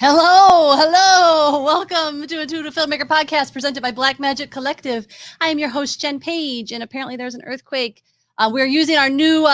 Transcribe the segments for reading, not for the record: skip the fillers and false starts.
Hello. Welcome to Intuitive Filmmaker Podcast presented by Blackmagic Collective. I am your host, Jen Page, and apparently there's an earthquake. We're using our new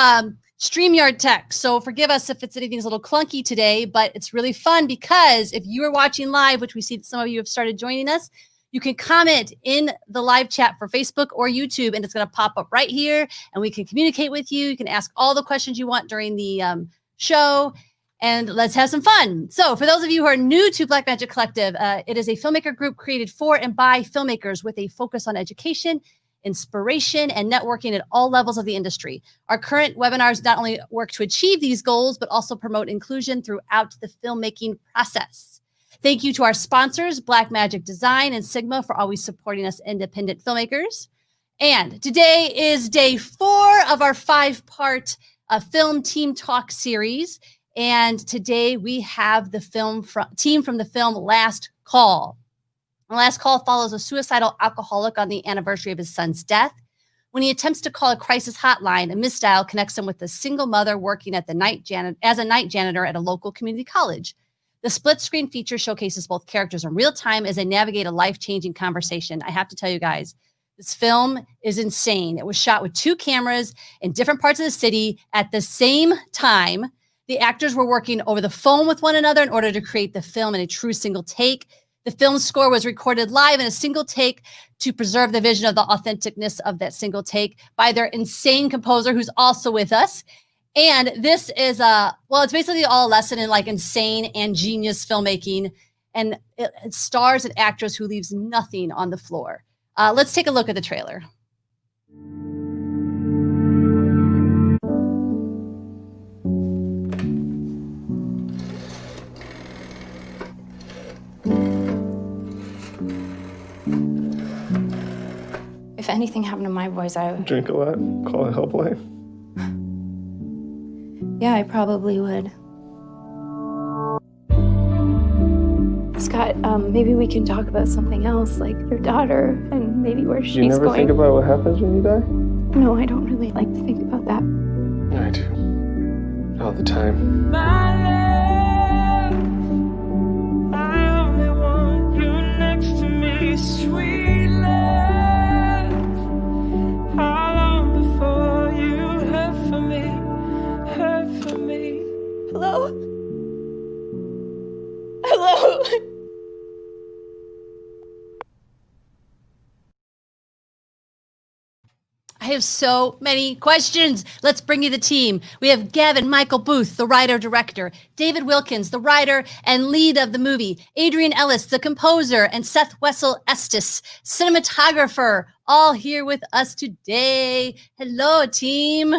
StreamYard tech, so forgive us if anything's a little clunky today, but it's really fun because if you are watching live, which we see that some of you have started joining us, you can comment in the live chat for Facebook or YouTube, and it's going to pop up right here, and we can communicate with you. You can ask all the questions you want during the show. And let's have some fun. So for those of you who are new to Blackmagic Collective, it is a filmmaker group created for and by filmmakers with a focus on education, inspiration, and networking at all levels of the industry. Our current webinars not only work to achieve these goals, but also promote inclusion throughout the filmmaking process. Thank you to our sponsors, Blackmagic Design and Sigma, for always supporting us independent filmmakers. And today is day 4 of our 5-part film team talk series. And today we have the team from the film Last Call. The Last Call follows a suicidal alcoholic on the anniversary of his son's death. When he attempts to call a crisis hotline, a misdial connects him with a single mother working at as a night janitor at a local community college. The split-screen feature showcases both characters in real time as they navigate a life-changing conversation. I have to tell you guys, this film is insane. It was shot with 2 cameras in different parts of the city at the same time. The actors were working over the phone with one another in order to create the film in a true single take. The film score was recorded live in a single take to preserve the vision of the authenticness of that single take by their insane composer who's also with us. And this is it's basically all a lesson in like insane and genius filmmaking. And it stars an actress who leaves nothing on the floor. Let's take a look at the trailer. If anything happened to my boys, I would drink a lot, call a helpline. Yeah, I probably would. Scott, maybe we can talk about something else, like your daughter and maybe where she's going. You never think about what happens when you die? No, I don't really like to think about that. I do. All the time. My love, I only want you next to me, sweet love. How long before you hurt for me, hurt for me? Hello? Hello? I have so many questions. Let's bring you the team. We have Gavin Michael Booth, the writer-director, David Wilkins, the writer and lead of the movie, Adrian Ellis, the composer, and Seth Wessel Estes, cinematographer, all here with us today. Hello, team.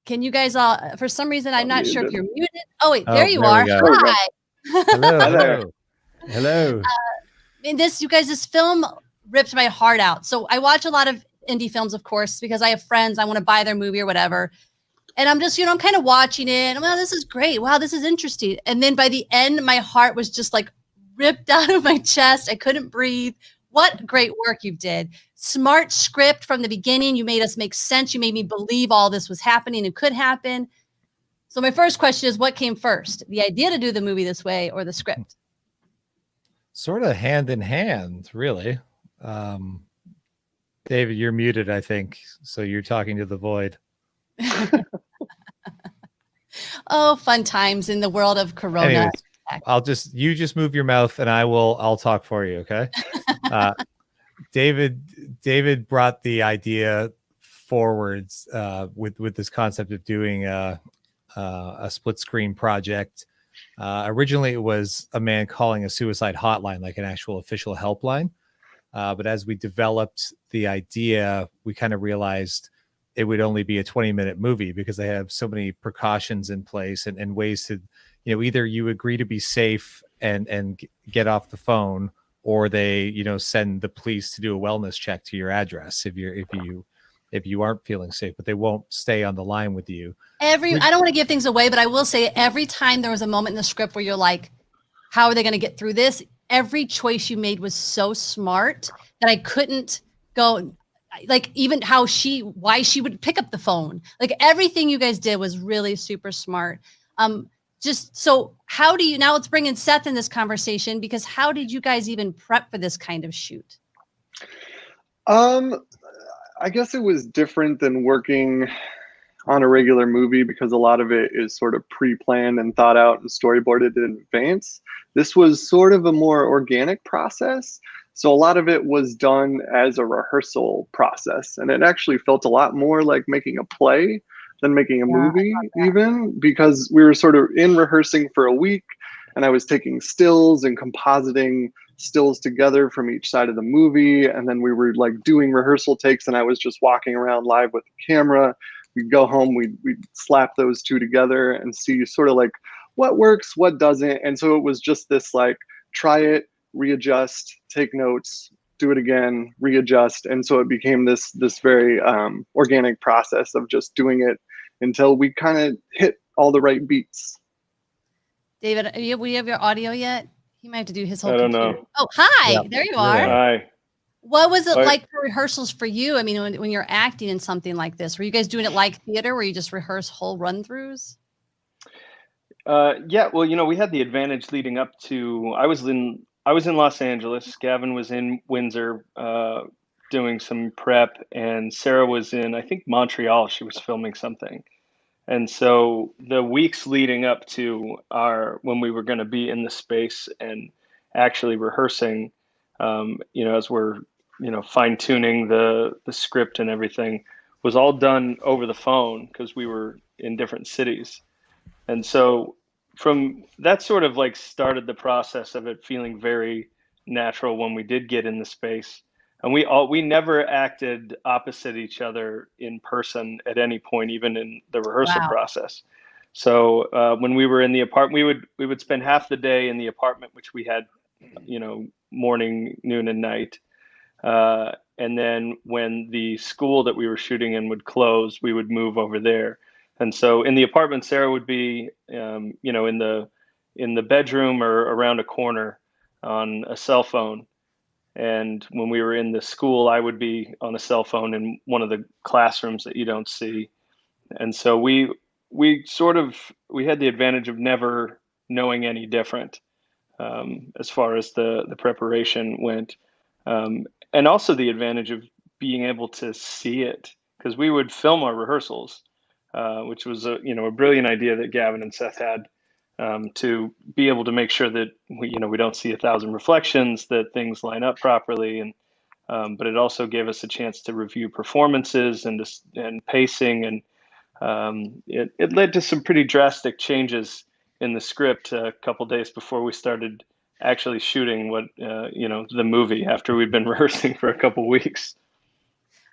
Can you guys all, for some reason, I'm not sure if you're muted. Oh, wait, there you are. Hi. Hello. Hello. This film ripped my heart out. So I watch a lot of indie films, of course, because I have friends. I want to buy their movie or whatever. And I'm just, I'm kind of watching it. Wow, this is great. Wow, this is interesting. And then by the end, my heart was just like ripped out of my chest. I couldn't breathe. What great work you did. Smart script from the beginning. You made us make sense. You made me believe all this was happening and could happen. So my first question is, what came first? The idea to do the movie this way or the script? Sort of hand in hand, really. David, you're muted, I think. So you're talking to the void. Oh, fun times in the world of Corona. Anyways, you just move your mouth and I'll talk for you. Okay. David brought the idea forwards with this concept of doing a split screen project. Originally it was a man calling a suicide hotline, like an actual official helpline. But as we developed the idea, we kind of realized it would only be a 20-minute movie because they have so many precautions in place and ways to, either you agree to be safe and get off the phone, or they, send the police to do a wellness check to your address if you aren't feeling safe, but they won't stay on the line with you. I don't want to give things away, but I will say every time there was a moment in the script where you're like, how are they going to get through this? Every choice you made was so smart that I couldn't go, like, even why she would pick up the phone. Like, everything you guys did was really super smart. just so how do you, now let's bring in Seth in this conversation, because how did you guys even prep for this kind of shoot? I guess it was different than working on a regular movie because a lot of it is sort of pre-planned and thought out and storyboarded in advance. This was sort of a more organic process. So a lot of it was done as a rehearsal process, and it actually felt a lot more like making a play than making a movie, even because we were sort of in rehearsing for a week, and I was taking stills and compositing stills together from each side of the movie, and then we were like doing rehearsal takes, and I was just walking around live with the camera. We'd go home, we'd slap those two together and see sort of like what works, what doesn't. And so it was just this like, try it, readjust, take notes, do it again, readjust. And so it became this very organic process of just doing it until we kind of hit all the right beats. David, we have your audio yet? He might have to do his whole I don't computer. know. Oh, hi, Yeah. there you You're are. there. Hi. What was it Hi. like for rehearsals for you? I mean, when you're acting in something like this, were you guys doing it like theater where you just rehearse whole run-throughs? Yeah, well, we had the advantage leading up to, I was in Los Angeles. Gavin was in Windsor doing some prep, and Sarah was in, I think, Montreal. She was filming something. And so the weeks leading up to when we were going to be in the space and actually rehearsing, as we're, fine tuning the script and everything, was all done over the phone because we were in different cities. And so from that sort of like started the process of it feeling very natural when we did get in the space. And we never acted opposite each other in person at any point, even in the rehearsal process. So when we were in the apartment, we would spend half the day in the apartment, which we had, morning, noon, and night. And then when the school that we were shooting in would close, we would move over there. And so in the apartment, Sarah would be, in the bedroom or around a corner on a cell phone. And when we were in the school, I would be on a cell phone in one of the classrooms that you don't see. And so we had the advantage of never knowing any different as far as the preparation went. And also the advantage of being able to see it, because we would film our rehearsals, which was a brilliant idea that Gavin and Seth had, to be able to make sure that we don't see 1,000 reflections, that things line up properly, and but it also gave us a chance to review performances and pacing, and it led to some pretty drastic changes in the script a couple days before we started actually shooting the movie, after we'd been rehearsing for a couple weeks.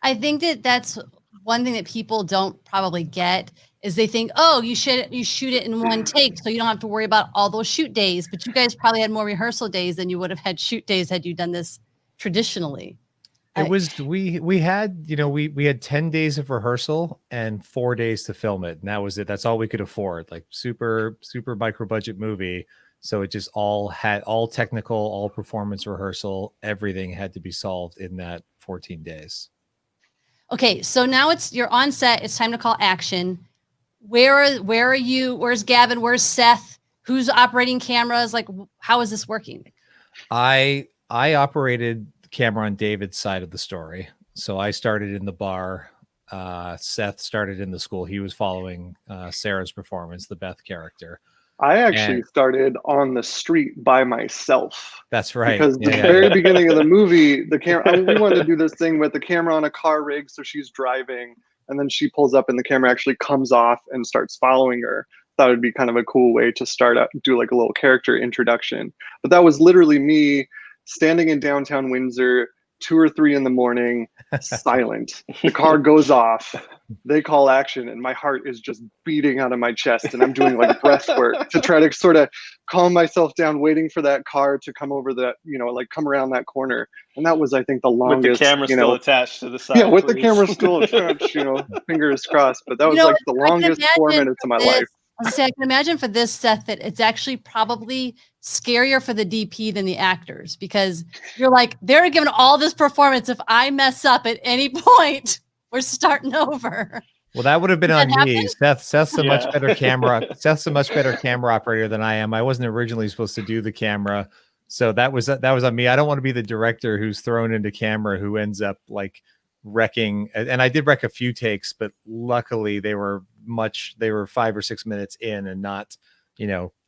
I think that's one thing that people don't probably get is they think, oh, you shoot it in one take, so you don't have to worry about all those shoot days. But you guys probably had more rehearsal days than you would have had shoot days had you done this traditionally. It was we had 10 days of rehearsal and 4 days to film it, and that was it. That's all we could afford. Like super micro budget movie. So it just all technical, all performance rehearsal, everything had to be solved in that 14 days. Okay, so now you're on set. It's time to call action. Where are you? Where's Gavin? Where's Seth? Who's operating cameras? Like, how is this working? I operated the camera on David's side of the story. So I started in the bar. Seth started in the school. He was following Sarah's performance, the Beth character. I actually started on the street by myself. That's right. Because the very beginning of the movie, the camera, we wanted to do this thing with the camera on a car rig. So she's driving and then she pulls up and the camera actually comes off and starts following her. That would be kind of a cool way to start out, do like a little character introduction. But that was literally me standing in downtown Windsor, 2 or 3 in the morning, silent. The car goes off. They call action, and my heart is just beating out of my chest, and I'm doing like breath work to try to sort of calm myself down, waiting for that car to come over that, like come around that corner. And that was, I think, the longest. With the camera still attached to the side. Yeah, with the camera still attached, fingers crossed. But that was like the longest 4 minutes of my life. I can imagine for this, Seth, that it's actually probably scarier for the DP than the actors, because you're like, they're giving all this performance. If I mess up at any point, we're starting over. Well, that would have been Did on that me. Seth's a much Yeah. better camera. Seth's a much better camera operator than I am. I wasn't originally supposed to do the camera, so that was on me. I don't want to be the director who's thrown into camera who ends up like wrecking. And I did wreck a few takes, but luckily they were 5 or 6 minutes in and not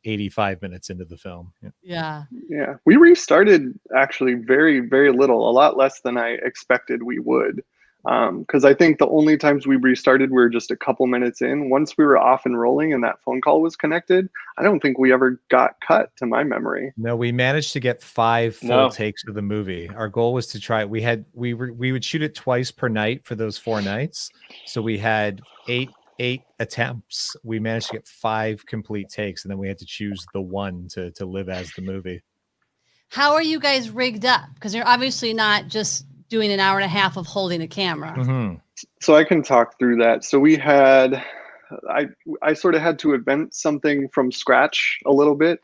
85 minutes into the film. Yeah. Yeah, we restarted actually very, very little, a lot less than I expected we would. Because I think the only times we restarted, we were just a couple minutes in. Once we were off and rolling and that phone call was connected, I don't think we ever got cut to my memory. No, we managed to get 5 full No. takes of the movie. Our goal was to try. We would shoot it twice per night for those 4 nights. So we had eight attempts. We managed to get 5 complete takes, and then we had to choose the one to live as the movie. How are you guys rigged up? Because you're obviously not just doing an hour and a half of holding a camera. Mm-hmm. So I can talk through that. So we had, I sort of had to invent something from scratch a little bit.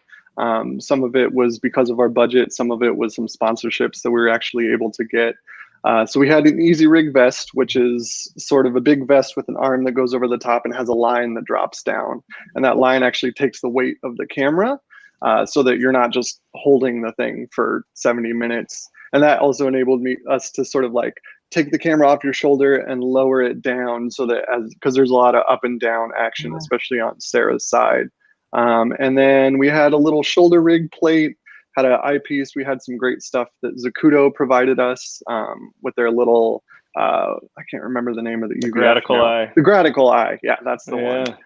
Some of it was because of our budget. Some of it was some sponsorships that we were actually able to get. So we had an easy rig vest, which is sort of a big vest with an arm that goes over the top and has a line that drops down. And that line actually takes the weight of the camera so that you're not just holding the thing for 70 minutes. And that also enabled us to sort of like take the camera off your shoulder and lower it down so that because there's a lot of up and down action, especially on Sarah's side. And then we had a little shoulder rig plate, had an eyepiece. We had some great stuff that Zacuto provided us with their little, I can't remember the name of the Gratical eye. The Gratical eye. Yeah, that's the one.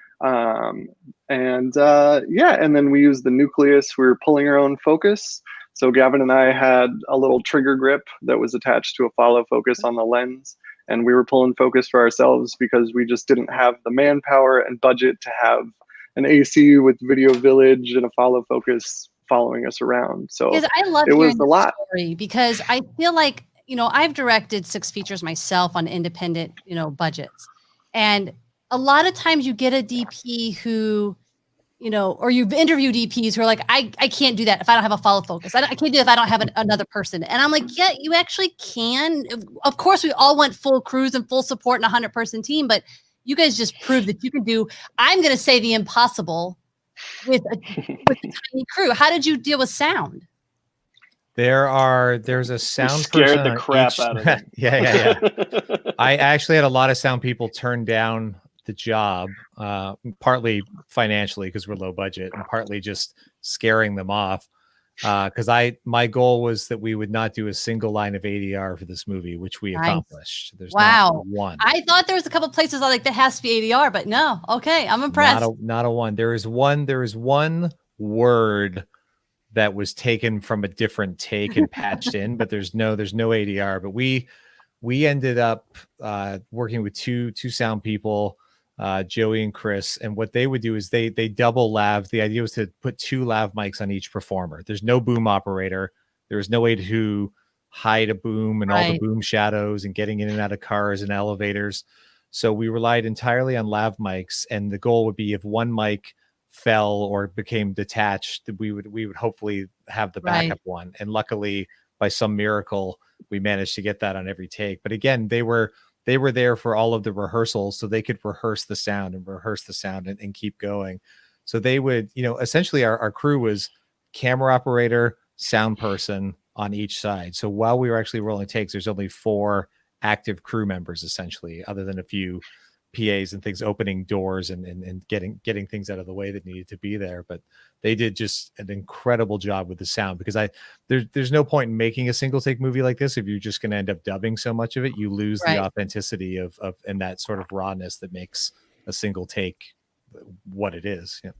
And then we used the nucleus. We were pulling our own focus. So Gavin and I had a little trigger grip that was attached to a follow focus on the lens. And we were pulling focus for ourselves because we just didn't have the manpower and budget to have an AC with Video Village and a follow focus following us around. So I love it was hearing a lot. Story because I feel like, I've directed 6 features myself on independent, budgets. And a lot of times you get a DP who, or you've interviewed DPs who are like, I can't do that if I don't have a follow focus. I can't do it if I don't have another person. And I'm like, yeah, you actually can. Of course, we all want full crews and full support and a 100-person team, but you guys just proved that you can do, I'm going to say the impossible with a tiny crew. How did you deal with sound? There's a sound scared person the on crap each- out of them. Yeah. I actually had a lot of sound people turn down the job, partly financially because we're low budget, and partly just scaring them off. Because my goal was that we would not do a single line of ADR for this movie, which we accomplished. There's not one. I thought there was a couple places like that has to be ADR, but no. Okay, I'm impressed. Not a one. There is one word that was taken from a different take and patched in, but there's no ADR. But we ended up working with two sound people, Joey and Chris, and what they would do is they double lav. The idea was to put 2 lav mics on each performer. There's no boom operator. There's no way to hide a boom and all the boom shadows and getting in and out of cars and elevators. So we relied entirely on lav mics, and the goal would be if one mic fell or became detached, that we would hopefully have the backup one. And luckily, by some miracle, we managed to get that on every take. But again, they were there for all of the rehearsals, so they could rehearse the sound and keep going. So they would, essentially our crew was camera operator, sound person on each side. So while we were actually rolling takes, there's only 4 active crew members, essentially, other than a few PAs and things opening doors and getting things out of the way that needed to be there. But they did just an incredible job with the sound, because there's no point in making a single take movie like this if you're just going to end up dubbing so much of it. You lose the authenticity of and that sort of rawness that makes a single take what it is. Yeah.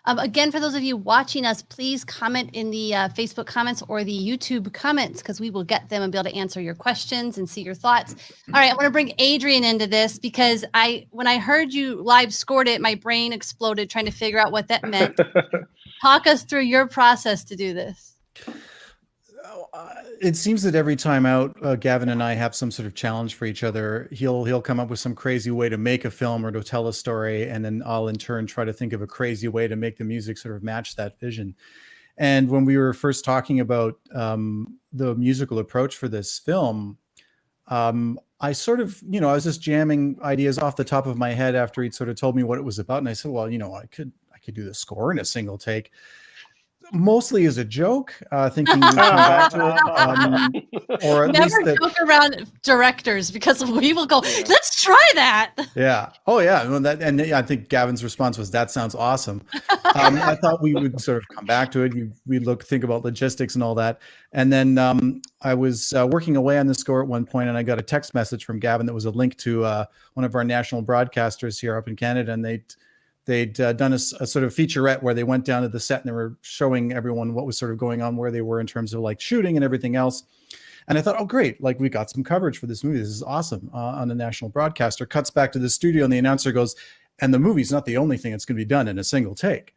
Again, for those of you watching us, please comment in the Facebook comments or the YouTube comments, because we will get them and be able to answer your questions and see your thoughts. All right, I want to bring Adrian into this because when I heard you live scored it, my brain exploded trying to figure out what that meant. Talk us through your process to do this. It seems that every time out, Gavin and I have some sort of challenge for each other. He'll come up with some crazy way to make a film or to tell a story, and then I'll in turn try to think of a crazy way to make the music sort of match that vision. And when we were first talking about the musical approach for this film, I sort of, I was just jamming ideas off the top of my head after he'd sort of told me what it was about. And I said, well, I could do the score in a single take, mostly as a joke, thinking we'd come back to it, or at least Never that. joke around directors, because we will go, let's try that. Yeah. Oh, yeah. Well, and I think Gavin's response was, "That sounds awesome." I thought we would sort of come back to it. We'd think about logistics and all that. And then I was working away on the score at one point, and I got a text message from Gavin that was a link to one of our national broadcasters here up in Canada, and they'd done a sort of featurette where they went down to the set and they were showing everyone what was sort of going on, where they were in terms of like shooting and everything else. And I thought, oh, great. Like, we got some coverage for this movie. This is awesome. On a national broadcaster. Cuts back to the studio and the announcer goes, and the movie's not the only thing that's going to be done in a single take.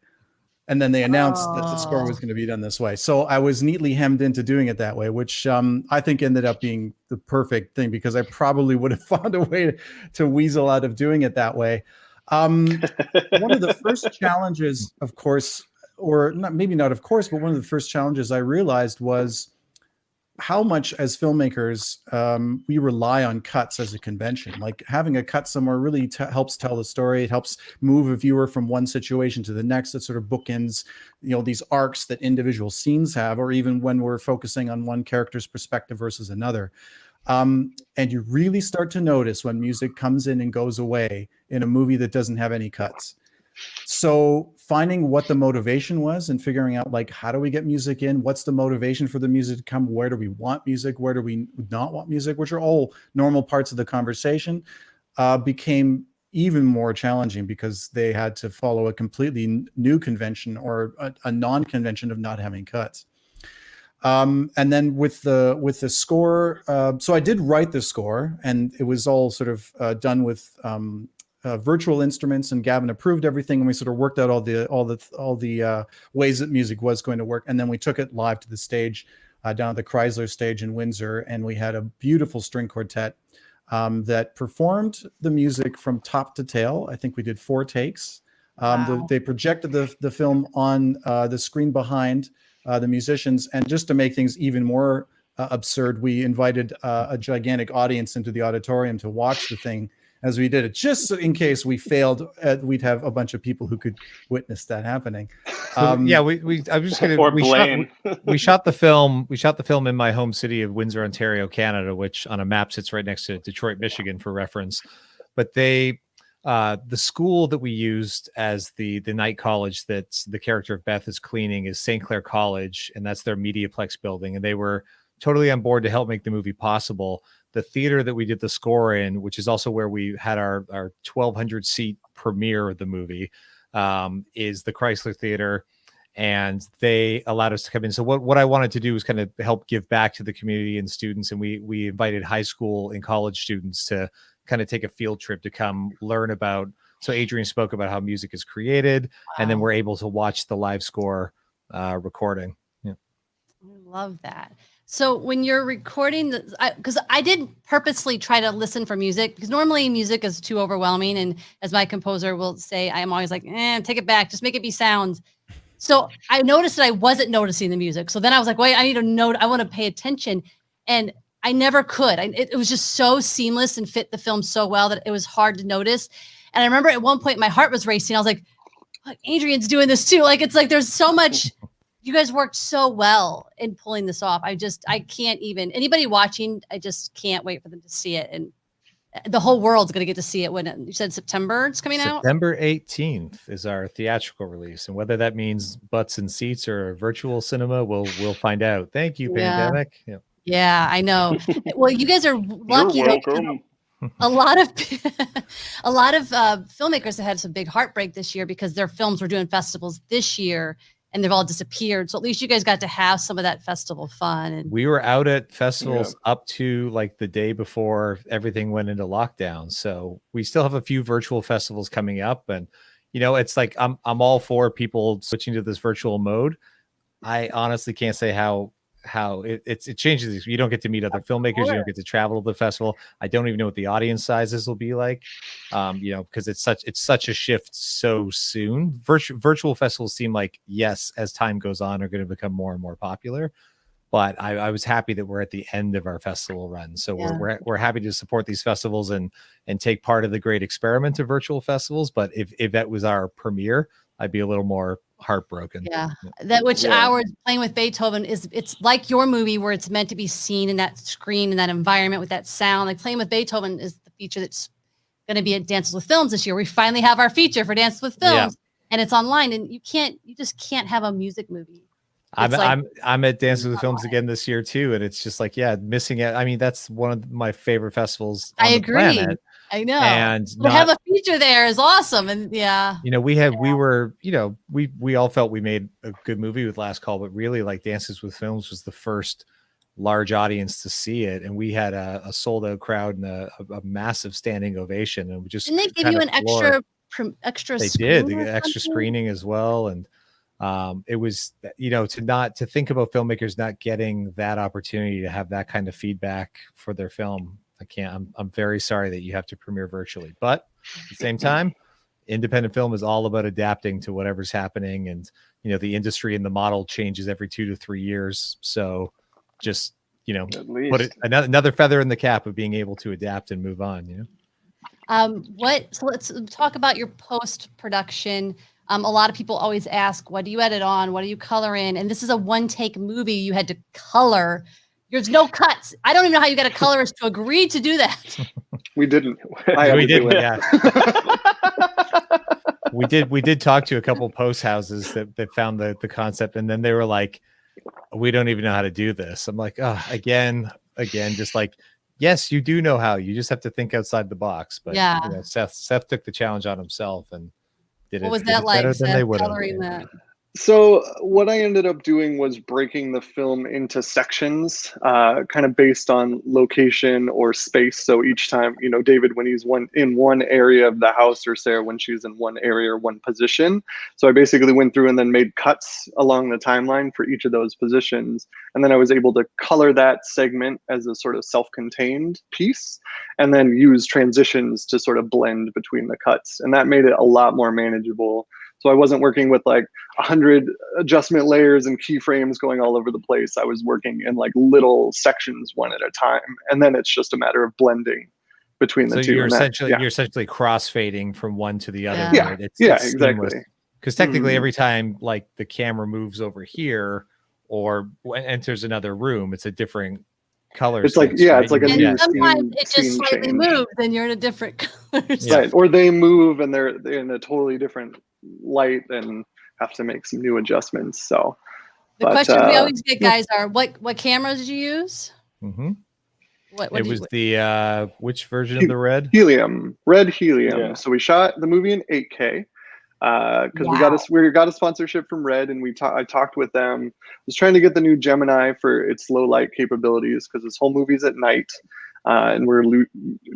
And then they announced that the score was going to be done this way. So I was neatly hemmed into doing it that way, which I think ended up being the perfect thing, because I probably would have found a way to weasel out of doing it that way. One of the first challenges, of course, or not, maybe not of course, but one of the first challenges I realized was how much as filmmakers we rely on cuts as a convention. Like, having a cut somewhere really helps tell the story. It helps move a viewer from one situation to the next. It sort of bookends, these arcs that individual scenes have, or even when we're focusing on one character's perspective versus another. And you really start to notice when music comes in and goes away in a movie that doesn't have any cuts. So finding what the motivation was and figuring out, like, how do we get music in? What's the motivation for the music to come? Where do we want music? Where do we not want music? Which are all normal parts of the conversation, became even more challenging, because they had to follow a completely new convention, or a non-convention of not having cuts. And then with the score, so I did write the score, and it was all sort of done with virtual instruments, and Gavin approved everything, and we sort of worked out all the ways that music was going to work. And then we took it live to the stage, down at the Chrysler stage in Windsor, and we had a beautiful string quartet that performed the music from top to tail. I think we did 4 takes. Wow. They projected the film on the screen behind the musicians, and just to make things even more absurd, we invited a gigantic audience into the auditorium to watch the thing as we did it, just so in case we failed, we'd have a bunch of people who could witness that happening. Yeah, I'm just gonna. We shot the film. We shot the film in my home city of Windsor, Ontario, Canada, which on a map sits right next to Detroit, Michigan, for reference. But the school that we used as the night college that the character of Beth is cleaning is St. Clair College, and that's their Mediaplex building, and they were totally on board to help make the movie possible. The theater that we did the score in, which is also where we had our 1,200 seat premiere of the movie, is the Chrysler Theater, and they allowed us to come in. So what I wanted to do was kind of help give back to the community and students, and we invited high school and college students to kind of take a field trip to come learn about. So Adrian spoke about how music is created, and then we're able to watch the live score recording. Yeah. I love that. So when you're recording, because I did purposely try to listen for music, because normally music is too overwhelming. And as my composer will say, I am always like, take it back, just make it be sounds. So I noticed that I wasn't noticing the music. So then I was like, wait, I need to note, I want to pay attention. And I never could. It was just so seamless and fit the film so well that it was hard to notice. And I remember at one point my heart was racing. I was like, Adrian's doing this too. Like, it's like there's so much. You guys worked so well in pulling this off. I can't even, anybody watching, I just can't wait for them to see it. And the whole world's going to get to see it when you said September it's coming out. September 18th is our theatrical release. And whether that means butts and seats or virtual cinema, we'll find out. Thank you, pandemic. Yeah, I know. Well, you guys are lucky. You're welcome. A lot of filmmakers have had some big heartbreak this year because their films were doing festivals this year and they've all disappeared. So at least you guys got to have some of that festival fun. And we were out at festivals up to like the day before everything went into lockdown. So we still have a few virtual festivals coming up. And, it's like, I'm all for people switching to this virtual mode. I honestly can't say how it changes. You don't get to meet other filmmakers. You don't get to travel to the festival. I don't even know what the audience sizes will be like, because it's such a shift so soon. Virtual festivals seem like, yes, as time goes on, are going to become more and more popular. but I was happy that we're at the end of our festival run. So we're happy to support these festivals and take part of the great experiment of virtual festivals. But if that was our premiere, I'd be a little more heartbroken. Yeah, that which ours Playing with Beethoven it's like your movie where it's meant to be seen in that screen, in that environment with that sound. Like Playing with Beethoven is the feature that's going to be at Dances with Films this year. We finally have our feature for Dances with Films, and it's online, and you just can't have a music movie. I'm at Dances with Films again this year too, and it's just like missing out. I mean, that's one of my favorite festivals on the planet. I know, and to have a feature there is awesome. And we all felt we made a good movie with Last Call, but really, like, Dances with Films was the first large audience to see it, and we had a sold out crowd and a massive standing ovation, and we just didn't they give you an extra they screen did the extra screening as well. And it was, to think about filmmakers not getting that opportunity to have that kind of feedback for their film. I'm very sorry that you have to premiere virtually, but at the same time, independent film is all about adapting to whatever's happening. And, the industry and the model changes every 2 to 3 years. So just, put another feather in the cap of being able to adapt and move on, So let's talk about your post-production. A lot of people always ask, what do you edit on? What do you color in? And this is a one-take movie. You had to color. There's no cuts. I don't even know how you got a colorist to agree to do that. We didn't. We did. Yeah. we did talk to a couple post houses that found the concept, and then they were like, we don't even know how to do this. I'm like, oh, again, just like, yes, you do know how. You just have to think outside the box. But Seth took the challenge on himself and did it. What was that like, better than they would have. coloring that? So what I ended up doing was breaking the film into sections, kind of based on location or space. So each time, David, when he's in one area of the house, or Sarah, when she's in one area or one position. So I basically went through and then made cuts along the timeline for each of those positions. And then I was able to color that segment as a sort of self-contained piece, and then use transitions to sort of blend between the cuts. And that made it a lot more manageable. So I wasn't working with like 100 adjustment layers and keyframes going all over the place. I was working in like little sections one at a time. And then it's just a matter of blending between the two. So you're essentially crossfading from one to the other. Yeah, right? It's exactly. Because technically every time like the camera moves over here or enters another room, it's a different color. It's like, it's like a new sometimes it just slightly moves and you're in a different color. Right. Or they move and they're in a totally different light and have to make some new adjustments. So the questions we always get, guys, are what cameras did you use? Mm-hmm. What it was the which version of the red helium. Yeah. So we shot the movie in 8K because we got a sponsorship from Red, and I talked with them. I was trying to get the new Gemini for its low light capabilities because this whole movie's at night. And we're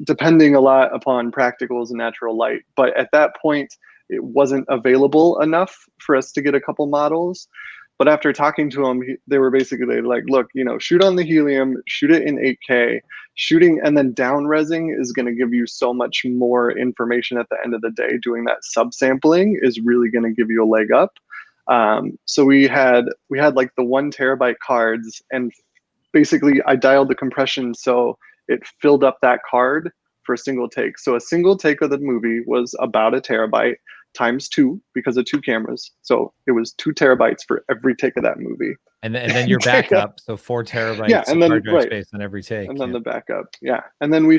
depending a lot upon practicals and natural light. But at that point, it wasn't available enough for us to get a couple models. But after talking to them, they were basically like, look, shoot on the helium, shoot it in 8K, shooting and then down resing is going to give you so much more information at the end of the day. Doing that subsampling is really going to give you a leg up. So we had like the 1 terabyte cards, and basically I dialed the compression so it filled up that card for a single take. So a single take of the movie was about 1 terabyte times 2 because of 2 cameras. So it was 2 terabytes for every take of that movie. And then your backup, so 4 terabytes of hard drive space on every take. And then the backup, And then we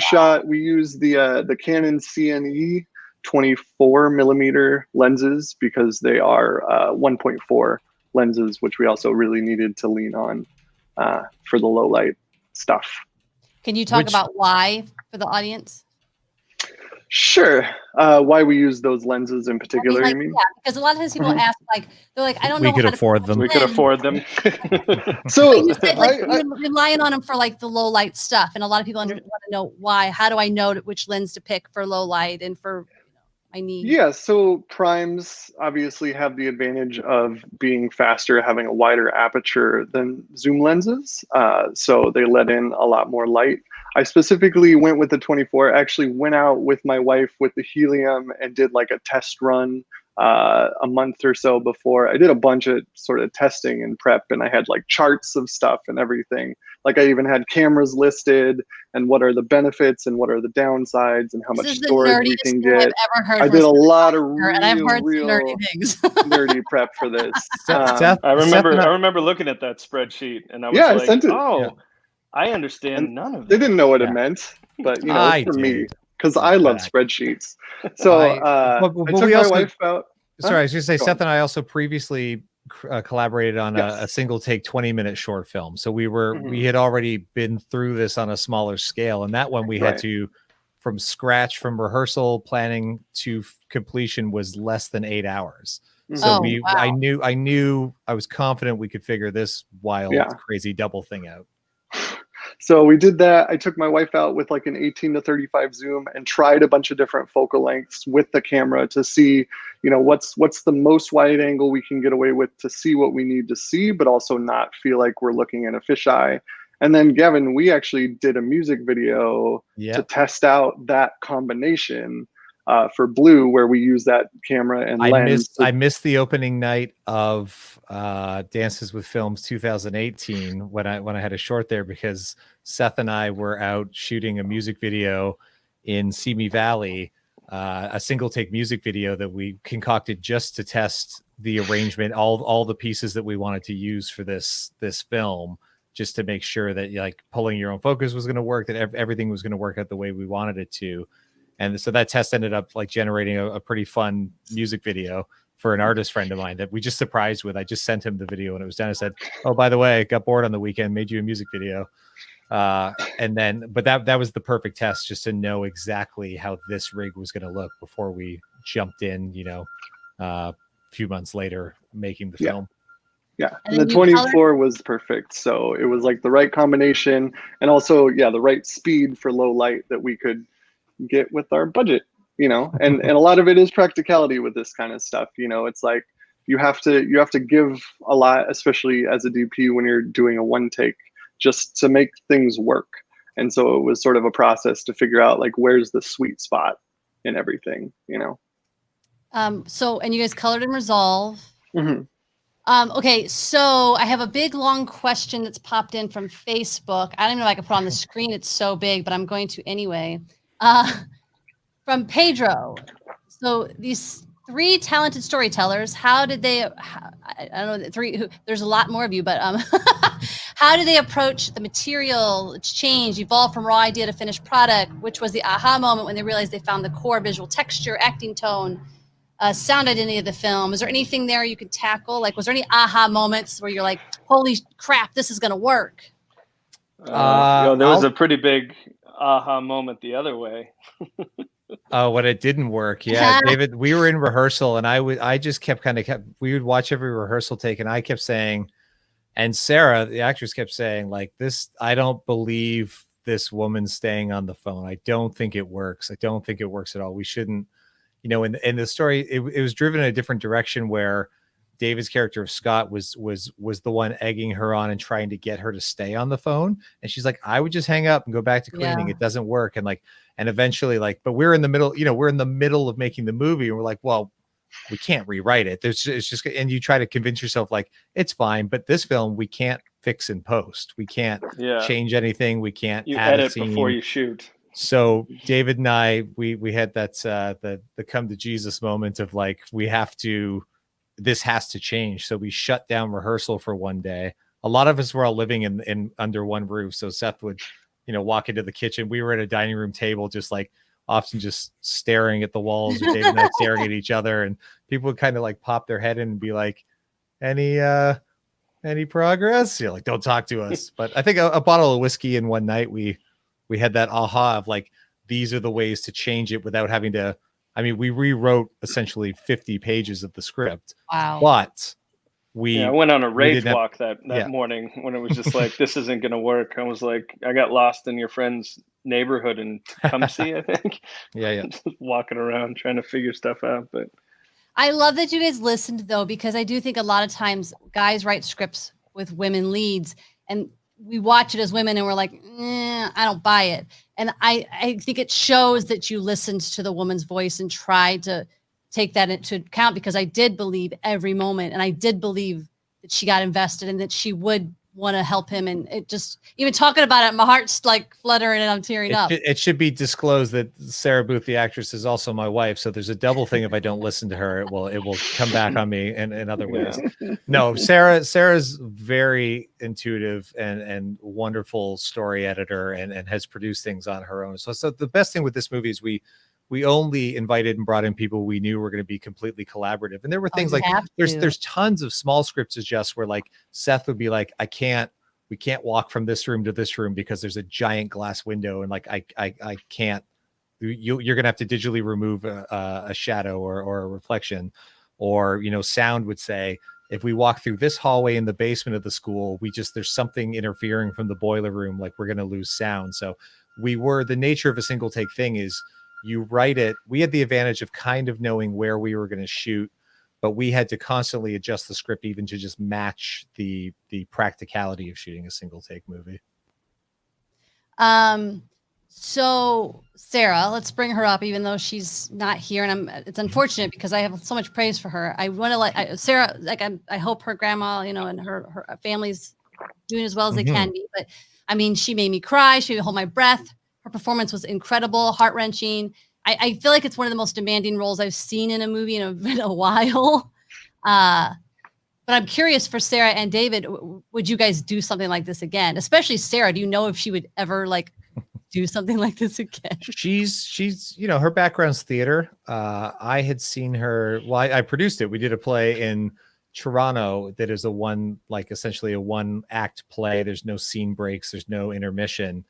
used the Canon CNE 24 millimeter lenses because they are 1.4 lenses, which we also really needed to lean on for the low light stuff. Can you talk about why for the audience? Sure. Why we use those lenses in particular, you mean? Yeah, because a lot of times people ask, they're like, I don't know. We could afford them. We could afford them. So you said, you're relying on them for like the low light stuff. And a lot of people want to know why. How do I know which lens to pick for low light and for my need? Yeah, so primes obviously have the advantage of being faster, having a wider aperture than zoom lenses. So they let in a lot more light. I specifically went with the 24, actually went out with my wife with the helium and did like a test run a month or so before. I did a bunch of sort of testing and prep, and I had like charts of stuff and everything. Like I even had cameras listed and what are the benefits and what are the downsides and how This much is the storage we nerdiest can thing I've get. ever heard. I from did a a lot of podcaster, and I've heard some real nerdy things. nerdy prep for this. Seth, I Seth and remember looking at that spreadsheet, and I was Yeah, I like, sent it. "Oh, Yeah. I understand And none of they it." didn't know what Yeah. it meant, but you know, I it's for me did. because Yeah, I love but spreadsheets. So but I we took my also wife out. sorry, I was going to say Go Seth on. and I also previously collaborated on a Yes. single take 20-minute short film. So we Mhm. had already been through this on a smaller scale, and that one we had Right. to from scratch, from rehearsal planning to completion, was less than 8 hours. So Oh, wow. I was confident we could figure this wild, Yeah. crazy double thing out. So we did that. I took my wife out with like an 18 to 35 zoom and tried a bunch of different focal lengths with the camera to see, you know, what's the most wide angle we can get away with to see what we need to see, but also not feel like we're looking in a fisheye. And then Gavin, we actually did a music video to test out that combination for Blue, where we use that camera and lens. I missed the opening night of Dances with Films 2018 when I had a short there, because Seth and I were out shooting a music video in Simi Valley, a single take music video that we concocted just to test the arrangement, all the pieces that we wanted to use for this film, just to make sure that like pulling your own focus was going to work, that everything was going to work out the way we wanted it to. And so that test ended up like generating a pretty fun music video for an artist friend of mine that we just surprised with. I just sent him the video when it was done. I said, "Oh, by the way, got bored on the weekend, made you a music video." And then, but that was the perfect test, just to know exactly how this rig was going to look before we jumped in, you know, a few months later making the film. Yeah, And and the then you 24 was perfect. So it was like the right combination, and also, yeah, the right speed for low light that we could get with our budget, you know. And a lot of it is practicality with this kind of stuff. You know, it's like you have to give a lot, especially as a DP when you're doing a one take, just to make things work. And so it was sort of a process to figure out like where's the sweet spot in everything, you know. So, and you guys colored and resolve. Mm-hmm. Okay, so I have a big long question that's popped in from Facebook. I don't even know if I can put it on the screen. It's so big, but I'm going to anyway. From Pedro. So these three talented storytellers, how did they? I don't know. There's a lot more of you, but how do they approach the material? It's changed, evolved from raw idea to finished product. Which was the aha moment when they realized they found the core visual texture, acting tone, sound identity of the film? Is there anything there you could tackle? Like, was there any aha moments where you're like, holy crap, this is going to work? There was a pretty big aha moment the other way. Oh, when it didn't work. Yeah, David, we were in rehearsal, and I just kept we would watch every rehearsal take, and I kept saying, and Sarah, the actress, kept saying, like, this, I don't believe this woman staying on the phone. I don't think it works. I don't think it works at all. We shouldn't, you know, in the story, it was driven in a different direction, where David's character of Scott was the one egging her on and trying to get her to stay on the phone. And she's like, I would just hang up and go back to cleaning. Yeah. It doesn't work. And eventually, like, but we're in the middle, you know, we're in the middle of making the movie, and we're like, well, we can't rewrite it. It's just, and you try to convince yourself like it's fine, but this film we can't fix in post. We can't change anything. We can't add edit before you shoot. So David and I, we had that the come to Jesus moment of like, this has to change. So we shut down rehearsal for one day. A lot of us were all living in under one roof. So Seth would, you know, walk into the kitchen. We were at a dining room table, just like often just staring at the walls, or David and I staring at each other, and people would kind of like pop their head in and be like, any progress? You're like, don't talk to us. But I think a bottle of whiskey in one night, we had that aha of like, these are the ways to change it without having to, I mean, we rewrote essentially 50 pages of the script. Wow. But I went on a rage walk that Yeah. morning when it was just like, this isn't going to work. I was like, I got lost in your friend's neighborhood in Tecumseh, I think. Yeah. Just walking around trying to figure stuff out. But I love that you guys listened, though, because I do think a lot of times guys write scripts with women leads, and we watch it as women and we're like, I don't buy it. And I think it shows that you listened to the woman's voice and tried to take that into account, because I did believe every moment, and I did believe that she got invested and that she would want to help him. And it just, even talking about it, my heart's like fluttering and I'm tearing up. It should be disclosed that Sarah Booth, the actress, is also my wife. So there's a double thing. If I don't listen to her, it will come back on me in other ways. No, Sarah's very intuitive and wonderful story editor and has produced things on her own. So the best thing with this movie is we only invited and brought in people we knew were going to be completely collaborative. And there were things like there's tons of small scripts just where like Seth would be like, we can't walk from this room to this room because there's a giant glass window. And like, I can't, you're going to have to digitally remove a shadow or a reflection. Or, sound would say, if we walk through this hallway in the basement of the school, there's something interfering from the boiler room. Like, we're going to lose sound. So the nature of a single take thing is, you write it. We had the advantage of kind of knowing where we were going to shoot, but we had to constantly adjust the script even to just match the practicality of shooting a single take movie. So Sarah, let's bring her up, even though she's not here, and it's unfortunate because I have so much praise for her. I want to Sarah, I hope her grandma, and her family's doing as well as they can be. But I mean, she made me cry. She made me hold my breath. Her performance was incredible, heart-wrenching. I feel like it's one of the most demanding roles I've seen in a movie in a while. But I'm curious for Sarah and David, would you guys do something like this again? Especially Sarah, do you know if she would ever do something like this again? She's her background's theater. I had seen her. Well, I produced it. We did a play in Toronto that is essentially a one act play. There's no scene breaks. There's no intermission.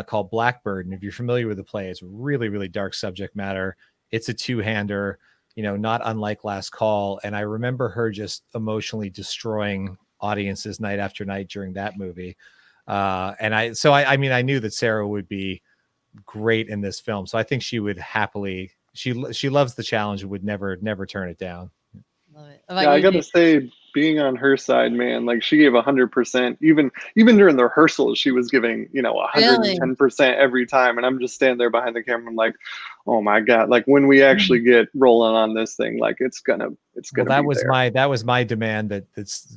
Called Blackbird. And if you're familiar with the play, it's really, really dark subject matter. It's a two-hander, not unlike Last Call. And I remember her just emotionally destroying audiences night after night during that movie. I knew that Sarah would be great in this film. So I think she would happily, she loves the challenge and would never turn it down. Love it. Yeah, I gotta say, being on her side, man, like she gave 100%. Even during the rehearsals, she was giving 110% every time. And I'm just standing there behind the camera. I'm like, oh my god! Like when we actually get rolling on this thing, like it's gonna. Well, that was my demand.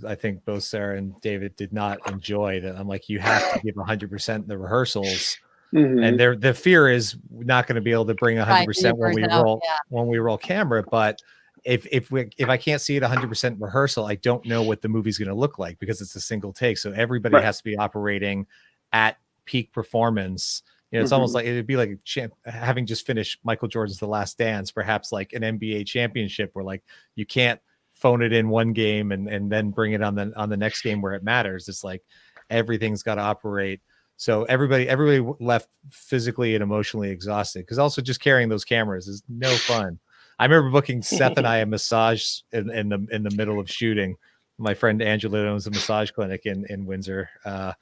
I think both Sarah and David did not enjoy that. I'm like, you have to give 100% in the rehearsals. And the fear is not going to be able to bring 100% when we roll camera, but. If I can't see it 100% rehearsal, I don't know what the movie's going to look like because it's a single take. So everybody has to be operating at peak performance. It's almost like it'd be like having just finished Michael Jordan's The Last Dance, perhaps like an NBA championship where like you can't phone it in one game and then bring it on the next game where it matters. It's like everything's got to operate. So everybody left physically and emotionally exhausted because also just carrying those cameras is no fun. I remember booking Seth and I a massage in the middle of shooting. My friend Angela owns a massage clinic in Windsor. I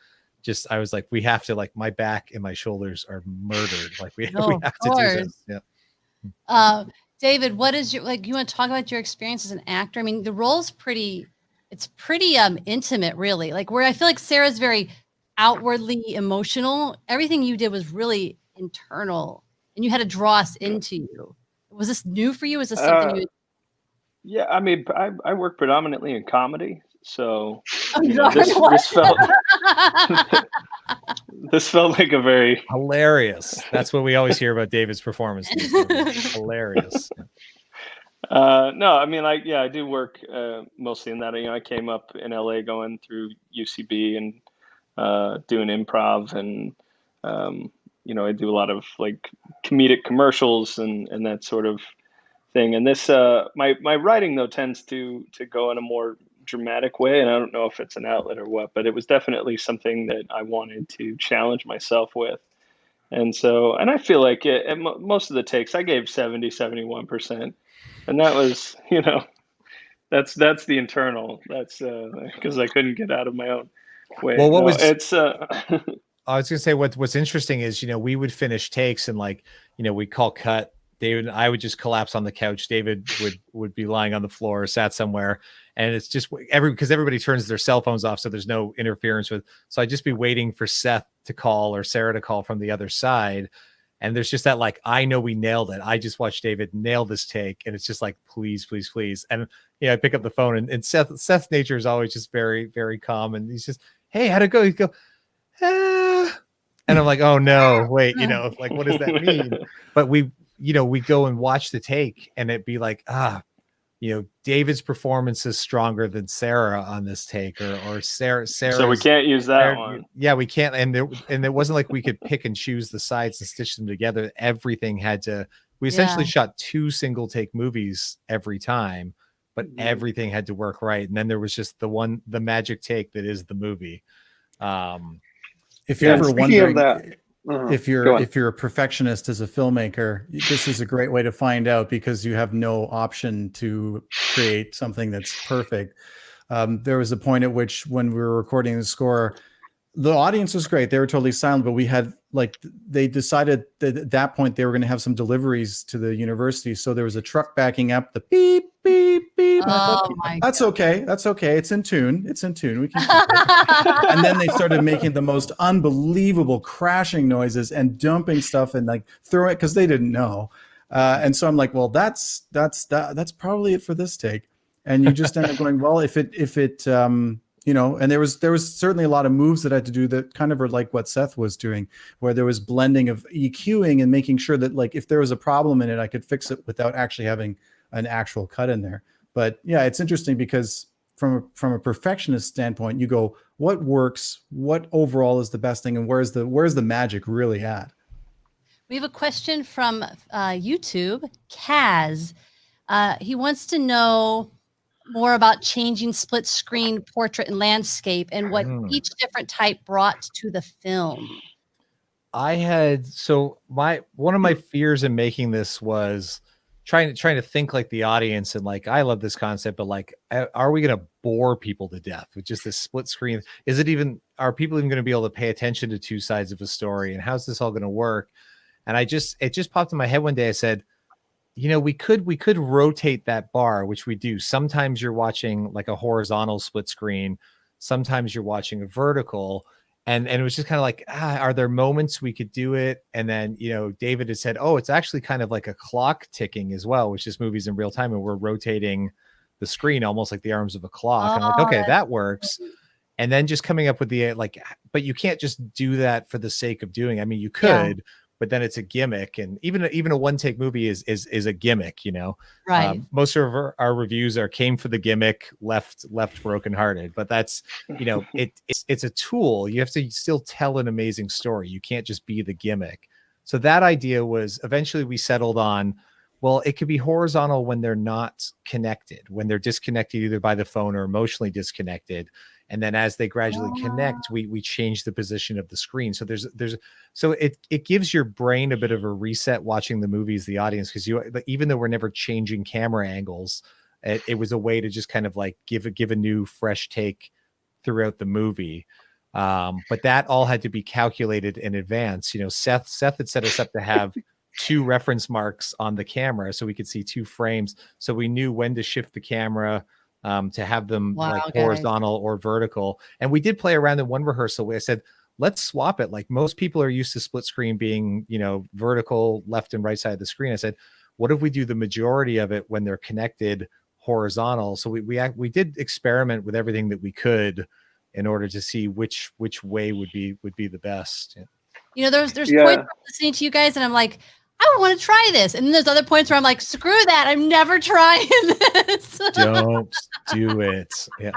was like, we have to, like, my back and my shoulders are murdered. Like we have to do this. Yeah. David, what is you want to talk about your experience as an actor? I mean, the role's pretty intimate, really. Like where I feel like Sarah's very outwardly emotional. Everything you did was really internal, and you had to draw us into you. Was this new for you? Is this something you? Yeah, I mean, I work predominantly in comedy, so this felt like a very hilarious. That's what we always hear about David's performance. Hilarious. No, I mean, I do work mostly in that. I came up in LA going through UCB and doing improv and. I do a lot of like comedic commercials and that sort of thing. And this, my writing though tends to go in a more dramatic way. And I don't know if it's an outlet or what, but it was definitely something that I wanted to challenge myself with. And so, and I feel like most of the takes I gave 70-71%. And that was, that's the internal. That's because I couldn't get out of my own way. Well, I was gonna say what's interesting is we would finish takes and we'd call cut. David and I would just collapse on the couch. David would be lying on the floor or sat somewhere, and it's just because everybody turns their cell phones off, so there's no interference with. So I'd just be waiting for Seth to call or Sarah to call from the other side, And there's just that, like, I know we nailed it. I just watched David nail this take. And it's just like, please, please, please. And I pick up the phone, and Seth's nature is always just very, very calm. And he's just, hey, how'd it go? He'd go, ah. And I'm like, oh no, wait, like, what does that mean? But we go and watch the take, and it'd be like, David's performance is stronger than Sarah on this take, or Sarah. So we can't use that one. Yeah, we can't. And it wasn't like we could pick and choose the sides and stitch them together. Everything had to. We essentially shot 2 single take movies every time, but everything had to work right. And then there was just the magic take that is the movie. If you're ever wondering that, if you're a perfectionist as a filmmaker, this is a great way to find out, because you have no option to create something that's perfect. There was a point at which, when we were recording the score, the audience was great. They were totally silent, but we had, like, they decided that at that point they were going to have some deliveries to the university. So there was a truck backing up, the beep, beep, beep. That's okay. That's okay. It's in tune. We can keep it. And then they started making the most unbelievable crashing noises and dumping stuff and, like, throwing it because they didn't know. And so I'm like, well, that's probably it for this take. And you just end up going, well, if it and there was certainly a lot of moves that I had to do that kind of are like what Seth was doing, where there was blending of EQing and making sure that, like, if there was a problem in it, I could fix it without actually having an actual cut in there. But yeah, it's interesting because from a perfectionist standpoint, you go, what works, what overall is the best thing, and where's the magic really at? We have a question from YouTube, Kaz. He wants to know more about changing split screen, portrait, and landscape, and what each different type brought to the film. One of my fears in making this was trying to think like the audience, and, like, I love this concept, but, like, are we going to bore people to death with just this split screen? Are people even going to be able to pay attention to 2 sides of a story, and how's this all going to work? And it just popped in my head one day. I said, we could rotate that bar, which we do. Sometimes you're watching, like, a horizontal split screen. Sometimes you're watching a vertical. And it was just kind of like, are there moments we could do it? And then, David had said, oh, it's actually kind of like a clock ticking as well, which is movies in real time. And we're rotating the screen almost like the arms of a clock. I'm like, okay, that works. And then just coming up with the, like, but you can't just do that for the sake of doing. I mean, you could, but then it's a gimmick, and even a one take movie is a gimmick, Right. Most of our reviews came for the gimmick, left brokenhearted, but that's, it's a tool. You have to still tell an amazing story. You can't just be the gimmick. So that idea was, eventually we settled on, well, it could be horizontal when they're not connected, when they're disconnected either by the phone or emotionally disconnected. And then as they gradually connect, we change the position of the screen. So so it gives your brain a bit of a reset watching the movies, the audience, because even though we're never changing camera angles, it was a way to just kind of, like, give a new fresh take throughout the movie. But that all had to be calculated in advance. Seth had set us up to have 2 reference marks on the camera so we could see 2 frames. So we knew when to shift the camera, to have them horizontal or vertical. And we did play around in one rehearsal where I said, let's swap it. Like, most people are used to split screen being, vertical left and right side of the screen. I said, what if we do the majority of it when they're connected horizontal? So we did experiment with everything that we could in order to see which way would be the best. Yeah. There's points where I'm listening to you guys, and I'm like, I want to try this. And then there's other points where I'm like, screw that, I'm never trying this. Don't do it. Yeah.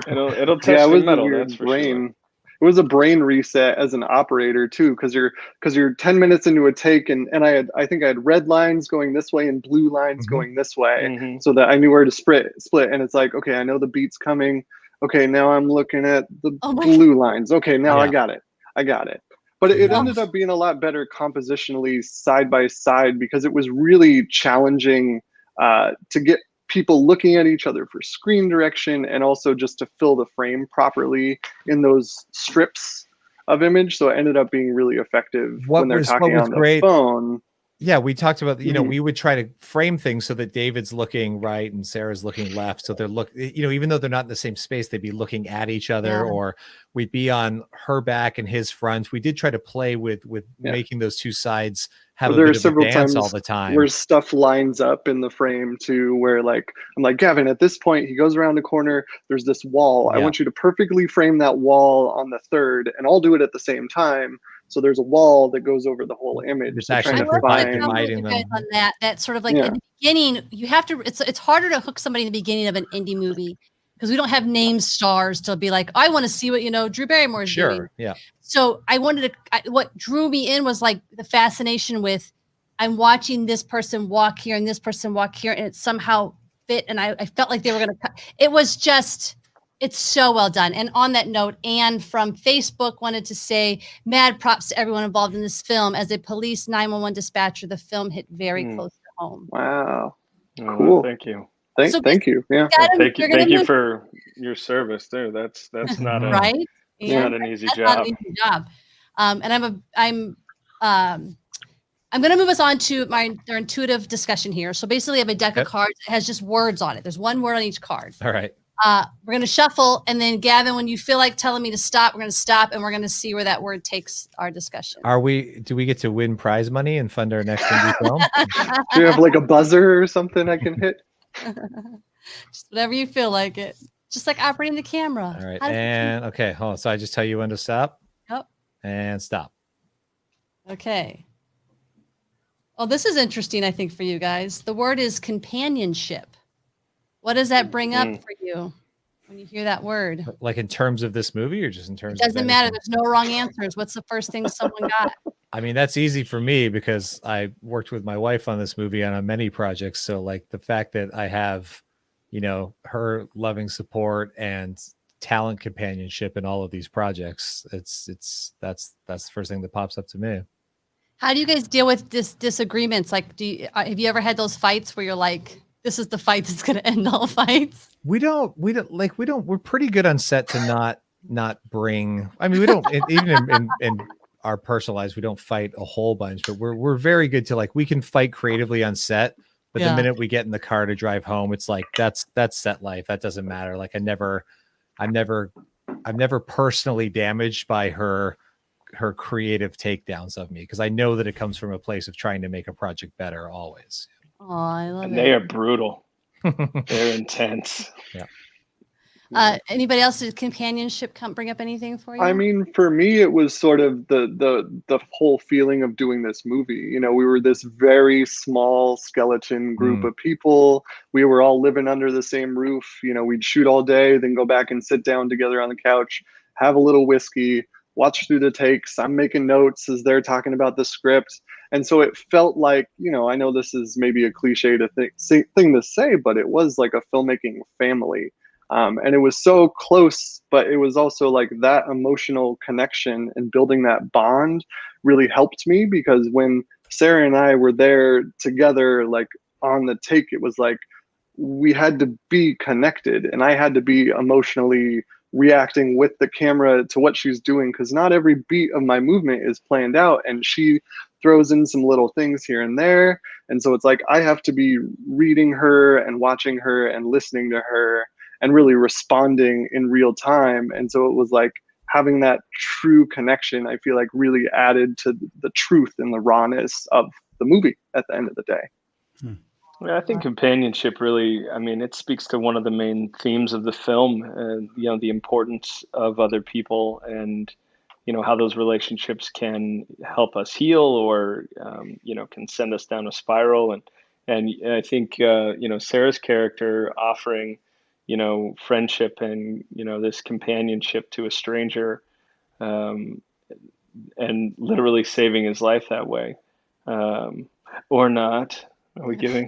It'll test your metal, that's for sure. It was a brain reset as an operator too, because you're 10 minutes into a take, and I think I had red lines going this way and blue lines going this way, so that I knew where to split. And it's like, okay, I know the beat's coming. Okay, now I'm looking at the blue lines. Okay, now I got it. But it ended up being a lot better compositionally side by side, because it was really challenging to get people looking at each other for screen direction, and also just to fill the frame properly in those strips of image. So it ended up being really effective when they're talking on the phone. Yeah, we talked about, Mhm. we would try to frame things so that David's looking right and Sarah's looking left. So they're even though they're not in the same space, they'd be looking at each other, Yeah. or we'd be on her back and his front. We did try to play with Yeah. making those two sides have Or a there bit are of a several dance all times the time. where stuff lines up in the frame too, where like I'm like, Gavin, at this point he goes around the corner, there's this wall. I Yeah. want you to perfectly frame that wall on the third, and I'll do it at the same time. So there's a wall that goes over the whole image. It's So actually trying I to love dividing the find you guys them. on that. That sort of like Yeah. in the beginning, you have to. It's harder to hook somebody in the beginning of an indie movie because we don't have name stars to be like, I want to see what Drew Barrymore is doing. Sure. Yeah. So I wanted to. What drew me in was like the fascination with, I'm watching this person walk here and this person walk here, and it somehow fit, and I felt like they were going to. It was just. It's so well done. And on that note, Anne from Facebook wanted to say, mad props to everyone involved in this film. As a police 911 dispatcher, the film hit very close to home. Wow. Oh, Cool. thank you. Thank you. Yeah. Adam, Thank you. you're gonna Thank you move- for your service too. That's not a right. not And an easy that's not job. an easy job. And I'm going to move us on to their intuitive discussion here. So basically, I have a deck of cards that has just words on it. There's one word on each card. All right. We're going to shuffle, and then Gavin, when you feel like telling me to stop, we're going to stop, and we're going to see where that word takes our discussion. Do we get to win prize money and fund our next indie film? Do you have like a buzzer or something I can hit? Just whatever you feel like it. Just like operating the camera. All right. How does it And okay, hold on. So I just tell you when to stop. Yep. And stop. Okay. Well, this is interesting, I think, for you guys. The word is companionship. What does that bring up for you when you hear that word? Like in terms of this movie, or just in terms It doesn't of matter. anything? There's no wrong answers. What's the first thing someone got? I mean, that's easy for me because I worked with my wife on this movie and on many projects. So like the fact that I have, her loving support and talent companionship in all of these projects, that's the first thing that pops up to me. How do you guys deal with disagreements? Like, have you ever had those fights where you're like, this is the fight that's going to end all fights? We're pretty good on set to not bring, I mean, we don't, even in our personal lives, we don't fight a whole bunch, but we're very good to like, we can fight creatively on set, but the minute we get in the car to drive home, it's like, that's set life. That doesn't matter. Like I'm never personally damaged by her creative takedowns of me, because I know that it comes from a place of trying to make a project better always. Oh, I love And it. they are brutal. They're intense. Yeah. Anybody else's companionship bring up anything for you? I mean, for me, it was sort of the whole feeling of doing this movie. We were this very small skeleton group of people. We were all living under the same roof. We'd shoot all day, then go back and sit down together on the couch, have a little whiskey, watch through the takes. I'm making notes as they're talking about the script. And so it felt like, I know this is maybe a cliche thing to say, but it was like a filmmaking family. And it was so close, but it was also like that emotional connection and building that bond really helped me, because when Sarah and I were there together, like on the take, it was like we had to be connected, and I had to be emotionally reacting with the camera to what she's doing, because not every beat of my movement is planned out, and she throws in some little things here and there. And so it's like I have to be reading her and watching her and listening to her and really responding in real time. And so it was like having that true connection, I feel like really added to the truth and the rawness of the movie at the end of the day. Yeah, I think companionship really, I mean, it speaks to one of the main themes of the film, and the importance of other people, and how those relationships can help us heal, or can send us down a spiral. And I think Sarah's character offering friendship and this companionship to a stranger, and literally saving his life that way, or not. Are we giving?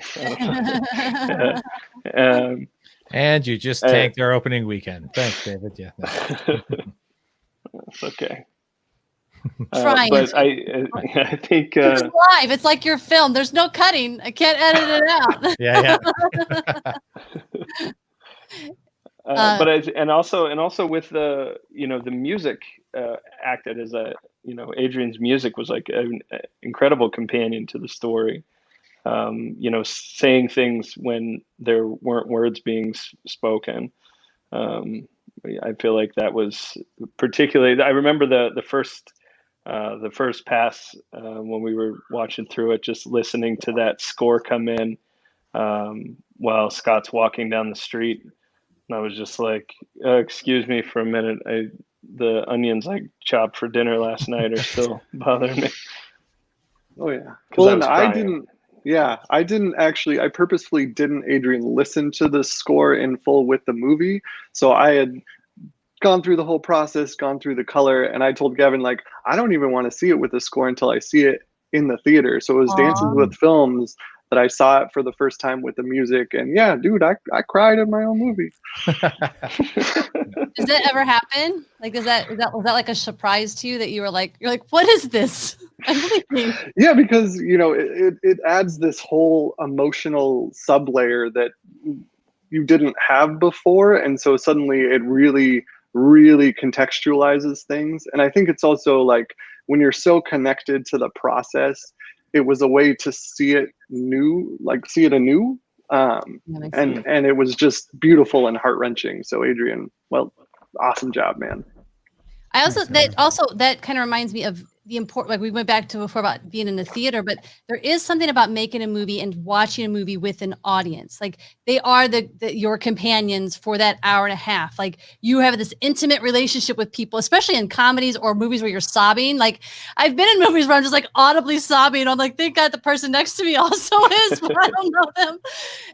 And you just tanked our opening weekend. Thanks, David. Yeah, it's okay. Trying, but I think it's live. It's like your film. There's no cutting. I can't edit it out. yeah. But also with the the music acted as a Adrian's music was like an incredible companion to the story. Saying things when there weren't words being spoken. I feel like that was particularly. I remember the first pass when we were watching through it, just listening to that score come in while Scott's walking down the street, and I was just like, "Excuse me for a minute. The onions I chopped for dinner last night are still bothering me." Oh yeah. 'Cause Well, I was and I crying. didn't. Yeah, I didn't actually. I purposefully didn't, Adrian, listen to the score in full with the movie. So I had gone through the whole process, gone through the color, and I told Gavin, like, I don't even want to see it with the score until I see it in the theater. So it was Dances Aw. with Films that I saw it for the first time with the music, and yeah, dude, I cried at my own movie. Does that ever happen? Like, was that like a surprise to you that you're like, what is this? I'm leaving. Yeah, because it adds this whole emotional sublayer that you didn't have before, and so suddenly it really contextualizes things. And I think it's also like, when you're so connected to the process, it was a way to see it anew. That makes sense. And it was just beautiful and heart-wrenching. So Adrian, well, awesome job, man. I also Thanks, that kind of reminds me of the important, like we went back to before about being in the theater, but there is something about making a movie and watching a movie with an audience. Like, they are your companions for that hour and a half. Like, you have this intimate relationship with people, especially in comedies or movies where you're sobbing. Like, I've been in movies where I'm just like audibly sobbing. I'm like, thank God the person next to me also is, but I don't know them.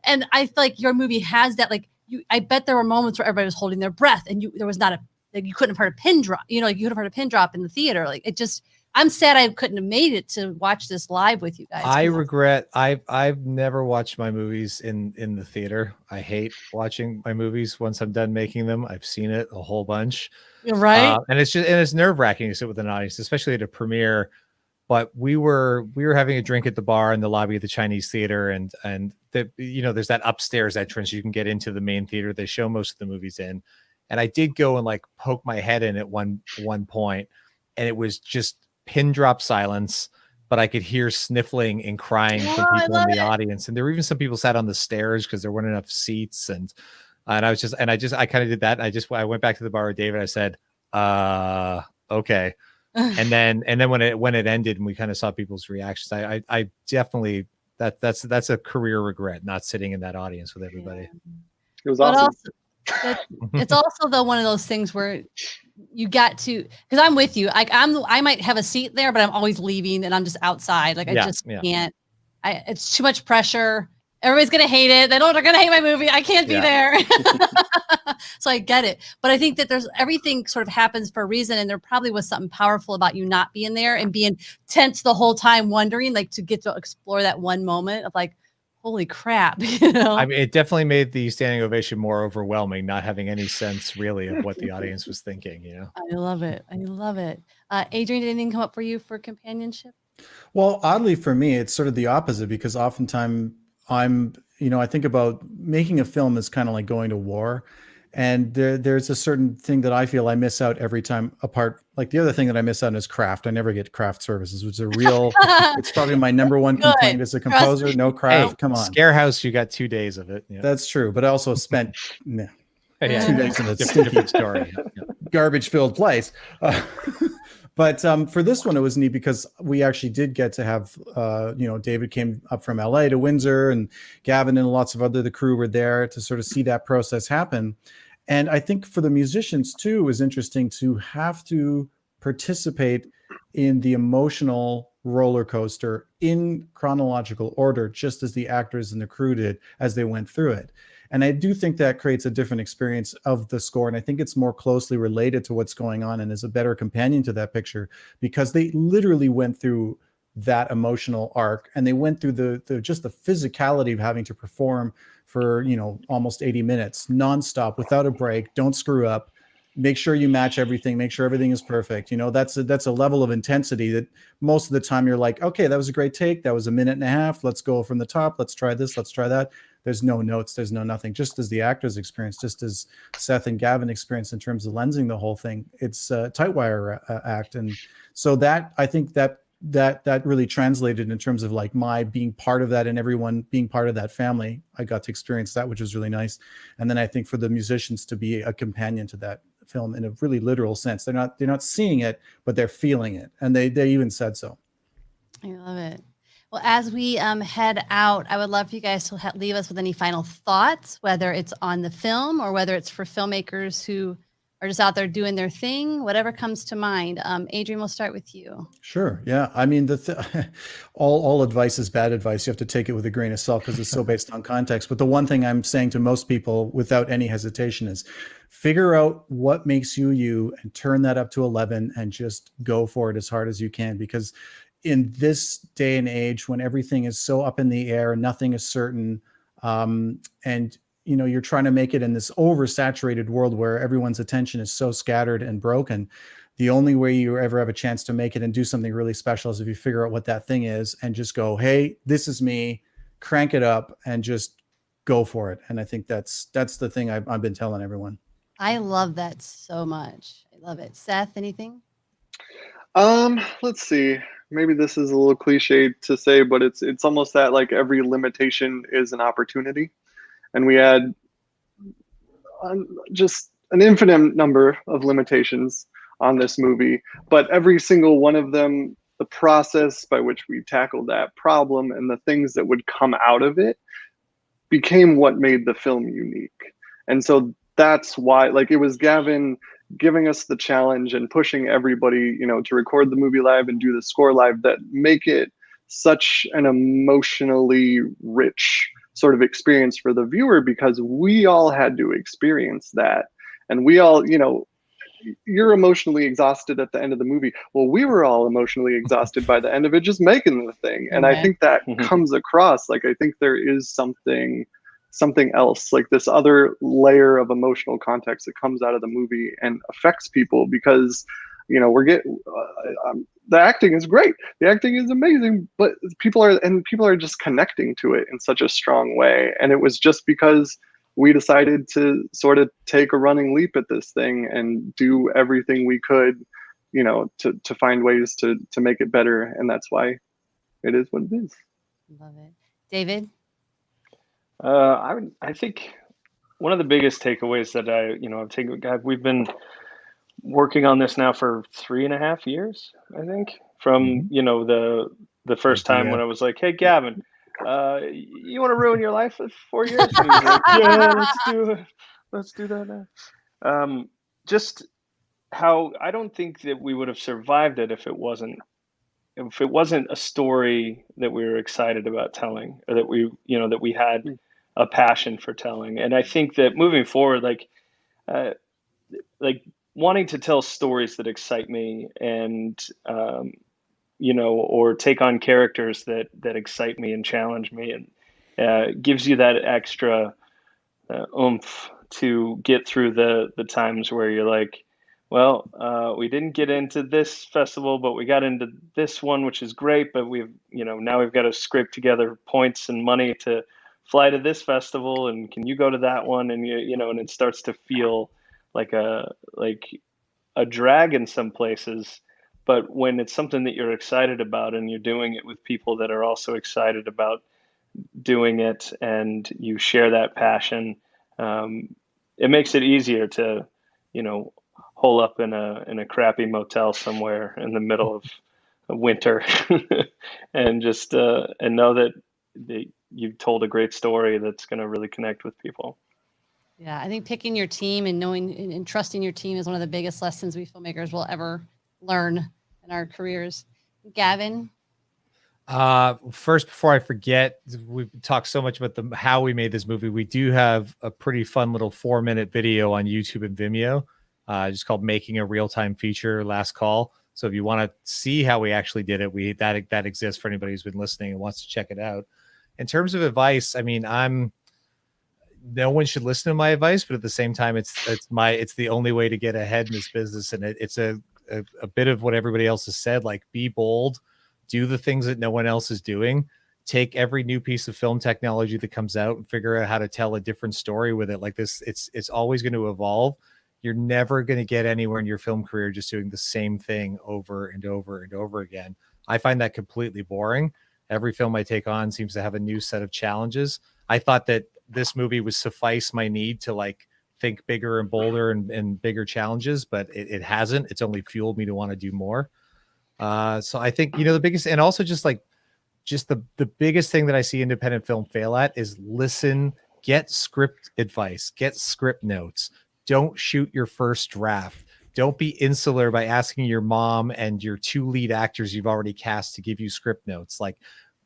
And I feel like your movie has that. Like, I bet there were moments where everybody was holding their breath, and there was not a, like, you couldn't have heard a pin drop. Like, you could have heard a pin drop in the theater. Like, it just, I'm sad I couldn't have made it to watch this live with you guys. I regret I've never watched my movies in the theater. I hate watching my movies once I'm done making them. I've seen it a whole bunch. You're right. And it's nerve-wracking to sit with an audience, especially at a premiere. But we were having a drink at the bar in the lobby of the Chinese theater, and there's that upstairs entrance you can get into the main theater they show most of the movies in. And I did go and like poke my head in at one point, and it was just pin drop silence, but I could hear sniffling and crying from people in the audience. And there were even some people sat on the stairs because there weren't enough seats. And I kind of did that. I went back to the bar with David. I said, okay. And then when it ended and we kind of saw people's reactions, I definitely, that's a career regret, not sitting in that audience with everybody. It was awesome. It's also though one of those things where you got to, because I'm with you. Like, I might have a seat there, but I'm always leaving and I'm just outside. Like, I just can't. It's too much pressure. Everybody's gonna hate it. They're gonna hate my movie. I can't be there. So I get it, but I think that everything sort of happens for a reason, and there probably was something powerful about you not being there and being tense the whole time, wondering, like, to get to explore that one moment of like, holy crap. I mean, it definitely made the standing ovation more overwhelming, not having any sense really of what the audience was thinking. I love it. Adrian, did anything come up for you for companionship? Well, oddly for me, it's sort of the opposite, because oftentimes I think about making a film as kind of like going to war. And there's a certain thing that I feel I miss out every time apart. Like, the other thing that I miss out is craft. I never get craft services, which is it's probably my number one complaint as a composer. No craft. Hey, come on. Scarehouse, you got 2 days of it. That's true. But I also spent 2 days in a different story. garbage filled place. But for this one, it was neat because we actually did get to have, David came up from LA to Windsor, and Gavin and lots of the crew were there to sort of see that process happen. And I think for the musicians too, it was interesting to have to participate in the emotional roller coaster in chronological order, just as the actors and the crew did as they went through it. And I do think that creates a different experience of the score. And I think it's more closely related to what's going on and is a better companion to that picture, because they literally went through that emotional arc, and they went through the physicality of having to perform for, almost 80 minutes nonstop without a break. Don't screw up. Make sure you match everything. Make sure everything is perfect. That's a level of intensity that most of the time you're like, okay, that was a great take. That was a minute and a half. Let's go from the top. Let's try this. Let's try that. there's no notes, there's no nothing, just as the actors experience, just as Seth and Gavin experienced in terms of lensing the whole thing. It's a tight wire act. And so that, I think that really translated in terms of like my being part of that and everyone being part of that family. I got to experience that, which was really nice. And then I think for the musicians to be a companion to that film in a really literal sense, they're not seeing it, but they're feeling it. And they even said so. I love it. Well, as we head out, I would love for you guys to leave us with any final thoughts, whether it's on the film or whether it's for filmmakers who are just out there doing their thing, whatever comes to mind. Adrian, we'll start with you. Sure. Yeah. I mean, all advice is bad advice. You have to take it with a grain of salt because it's so based on context. But the one thing I'm saying to most people without any hesitation is figure out what makes you you and turn that up to 11 and just go for it as hard as you can. Because in this day and age, when everything is so up in the air, nothing is certain, and you're trying to make it in this oversaturated world where everyone's attention is so scattered and broken. The only way you ever have a chance to make it and do something really special is if you figure out what that thing is and just go, hey, this is me, crank it up and just go for it. And I think that's the thing I've been telling everyone. I love that so much. I love it. Seth, anything? Let's see. Maybe this is a little cliche to say, but it's almost that like every limitation is an opportunity. And we had just an infinite number of limitations on this movie, but every single one of them, the process by which we tackled that problem and the things that would come out of it became what made the film unique. And so that's why, like, it was Gavin giving us the challenge and pushing everybody, to record the movie live and do the score live that make it such an emotionally rich sort of experience for the viewer, because we all had to experience that. And we all, you're emotionally exhausted at the end of the movie. Well, we were all emotionally exhausted by the end of it, just making the thing. And I think that comes across. Like, I think there is something else, like this other layer of emotional context that comes out of the movie and affects people, because the acting is great, the acting is amazing, but people are just connecting to it in such a strong way. And it was just because we decided to sort of take a running leap at this thing and do everything we could, to find ways to make it better. And that's why it is what it is. Love it. David? I think one of the biggest takeaways that I've taken, we've been working on this now for 3.5 years, I think, from, the first time when I was like, hey, Gavin, you want to ruin your life for 4 years? And he was like, yeah, let's do it. Let's do that now. Just how I don't think that we would have survived it if it wasn't a story that we were excited about telling, or that we had a passion for telling. And I think that moving forward, like wanting to tell stories that excite me and, or take on characters that excite me and challenge me, and gives you that extra oomph to get through the times where you're like, well, we didn't get into this festival, but we got into this one, which is great. But now we've got to scrape together points and money to fly to this festival. And can you go to that one? And and it starts to feel like a drag in some places. But when it's something that you're excited about and you're doing it with people that are also excited about doing it, and you share that passion, it makes it easier to, hole up in a crappy motel somewhere in the middle of winter and just and know that you've told a great story that's going to really connect with people. Yeah, I think picking your team and knowing and trusting your team is one of the biggest lessons we filmmakers will ever learn in our careers. Gavin? First, before I forget, we talked so much about how we made this movie. We do have a pretty fun little 4-minute video on YouTube and Vimeo, just called "Making a Real-Time Feature Last Call." So if you want to see how we actually did it, that exists for anybody who's been listening and wants to check it out. In terms of advice, I mean, no one should listen to my advice, but at the same time, it's the only way to get ahead in this business. And it's a bit of what everybody else has said, like, be bold, do the things that no one else is doing. take every new piece of film technology that comes out and figure out how to tell a different story with it. Like this, it's always going to evolve. You're never going to get anywhere in your film career just doing the same thing over and over and over again. I find that completely boring. Every film I take on seems to have a new set of challenges. I thought that this movie would suffice my need to like think bigger and bolder and bigger challenges, but it hasn't. It's only fueled me to want to do more. So I think, the biggest, and also just the biggest thing that I see independent film fail at is listen, get script advice, get script notes. Don't shoot your first draft. Don't be insular by asking your mom and your 2 lead actors you've already cast to give you script notes. Like,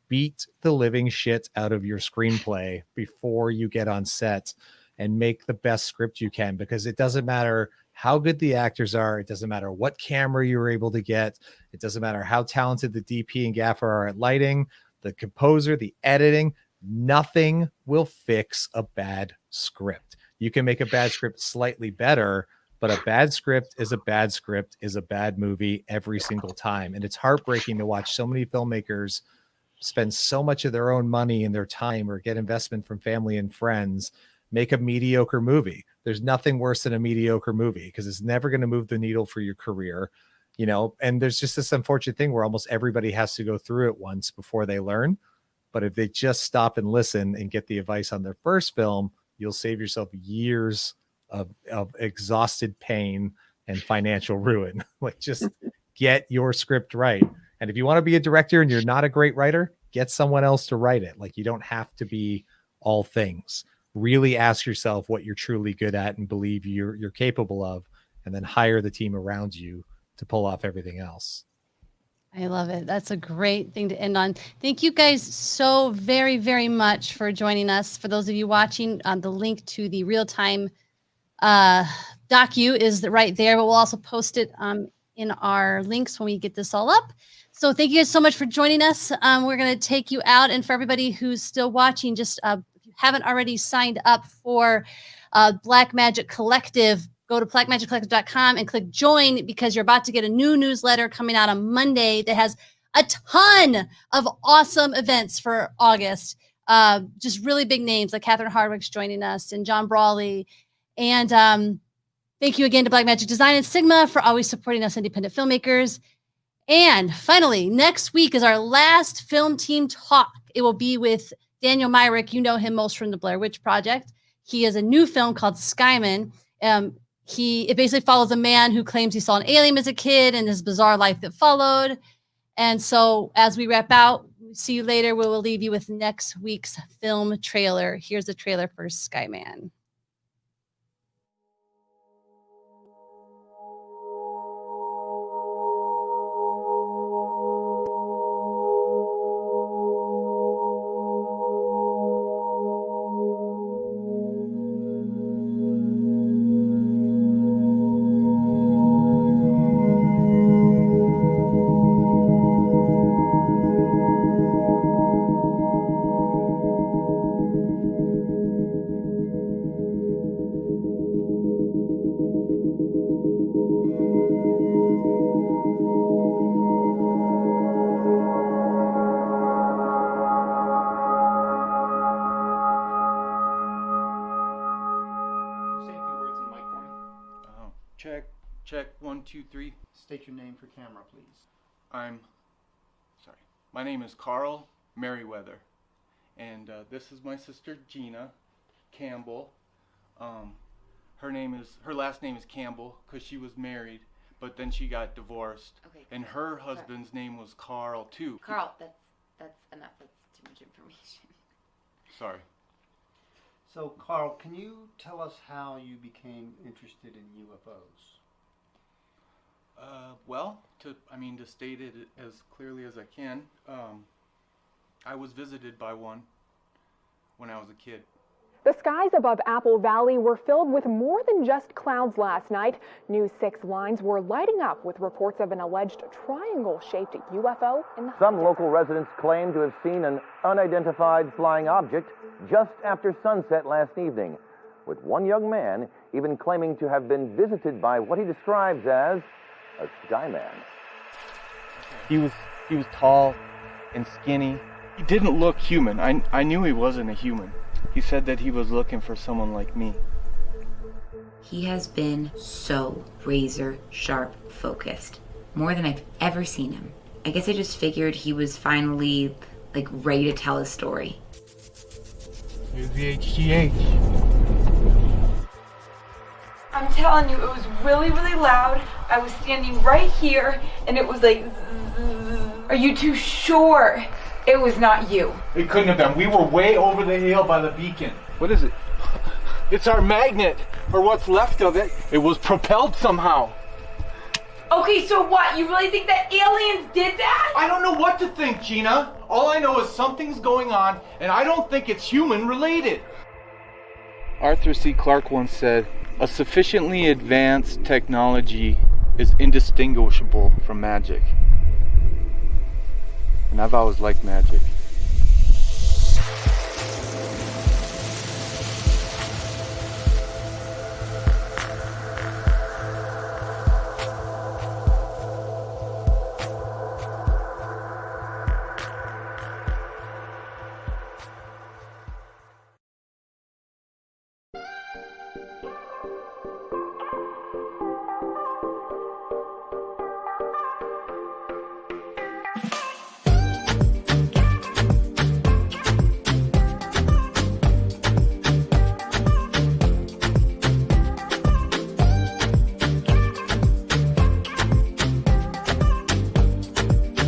beat the living shit out of your screenplay before you get on set and make the best script you can, because it doesn't matter how good the actors are. It doesn't matter what camera you're able to get. It doesn't matter how talented the DP and gaffer are at lighting, the composer, the editing. Nothing will fix a bad script. You can make a bad script slightly better, but a bad script is a bad script, is a bad movie every single time. And it's heartbreaking to watch so many filmmakers spend so much of their own money and their time or get investment from family and friends, make a mediocre movie. There's nothing worse than a mediocre movie because it's never going to move the needle for your career, and there's just this unfortunate thing where almost everybody has to go through it once before they learn. But if they just stop and listen and get the advice on their first film, you'll save yourself years of exhausted pain and financial ruin. Like, just get your script right. And if you want to be a director and you're not a great writer, get someone else to write it. Like, you don't have to be all things. Really ask yourself what you're truly good at and believe you're capable of, and then hire the team around you to pull off everything else. I love it. That's a great thing to end on. Thank you guys so very, very much for joining us. For those of you watching, the link to the real-time docu is right there, but we'll also post it in our links when we get this all up. So thank you guys so much for joining us. We're going to take you out. And for everybody who's still watching, just if you haven't already signed up for Blackmagic Collective, go to blackmagiccollective.com and click join, because you're about to get a new newsletter coming out on Monday that has a ton of awesome events for August. Just really big names like Catherine Hardwick's joining us and John Brawley. And thank you again to Blackmagic Design and Sigma for always supporting us independent filmmakers. And finally, next week is our last film team talk. It will be with Daniel Myrick. You know him most from the Blair Witch Project. He has a new film called Skyman. It basically follows a man who claims he saw an alien as a kid and his bizarre life that followed. And so as we wrap out, see you later. We will leave you with next week's film trailer. Here's the trailer for Skyman. Check 1, 2, 3. State your name for camera, please. My name is Carl Merriweather, and this is my sister Gina Campbell. Her last name is Campbell because she was married, but then she got divorced. Okay. And her husband's name was Carl too. Carl, that's enough. That's too much information. Sorry. So, Carl, can you tell us how you became interested in UFOs? To state it as clearly as I can, I was visited by one when I was a kid. The skies above Apple Valley were filled with more than just clouds last night. News 6 lines were lighting up with reports of an alleged triangle-shaped UFO in the Some local residents claim to have seen an unidentified flying object just after sunset last evening, with one young man even claiming to have been visited by what he describes as a skyman. He was tall and skinny. He didn't look human. I knew he wasn't a human. He said that he was looking for someone like me. He has been so razor sharp focused, more than I've ever seen him. I guess I just figured he was finally like ready to tell his story. Here's the HGH. I'm telling you, it was really, really loud. I was standing right here, and it was like, are you too sure it was not you? It couldn't have been. We were way over the hill by the beacon. What is it? It's our magnet, or what's left of it. It was propelled somehow. Okay, so what? You really think that aliens did that? I don't know what to think, Gina. All I know is something's going on, and I don't think it's human related. Arthur C. Clarke once said, "A sufficiently advanced technology is indistinguishable from magic." And I've always liked magic.